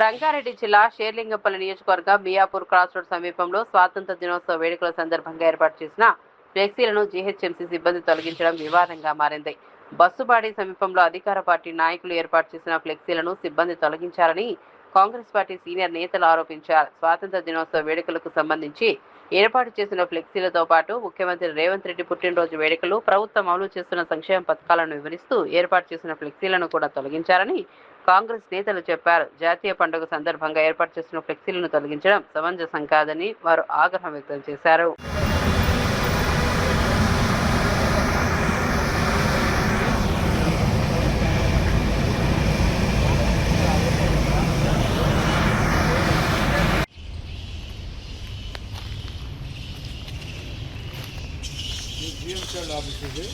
రంగారెడ్డి జిల్లా షేర్లింగంపల్లి నియోజకవర్గం Miyapur cross road సమీపంలో స్వాతంత్ర దినోత్సవ వేడుకల సందర్భంగా ఏర్పాటు చేసిన ఫ్లెక్సీలను జీహెచ్ఎంసీ సిబ్బంది తొలగించడం వివాదంగా మారింది. బస్సుబాడి సమీపంలో అధికార పార్టీ నాయకులు ఏర్పాటు చేసిన ఫ్లెక్సీలను సిబ్బంది తొలగించారని కాంగ్రెస్ పార్టీ సీనియర్ నేతలు ఆరోపించారు. స్వాతంత్ర దినోత్సవ వేడుకలకు సంబంధించి ఏర్పాటు చేసిన ఫ్లెక్సీలతో పాటు ముఖ్యమంత్రి రేవంత్ రెడ్డి పుట్టినరోజు వేడుకలు, ప్రభుత్వం అమలు చేస్తున్న సంక్షేమ పథకాలను వివరిస్తూ ఏర్పాటు చేసిన ఫ్లెక్సీలను కూడా తొలగించారని కాంగ్రెస్ నేతలు చెప్పారు. జాతీయ పండుగ సందర్భంగా ఏర్పాటు చేసిన ఫ్లెక్సీలను తొలగించడం సమంజసం కాదని వారు ఆగ్రహం వ్యక్తం చేశారు. GM ఆఫీస్ ఇది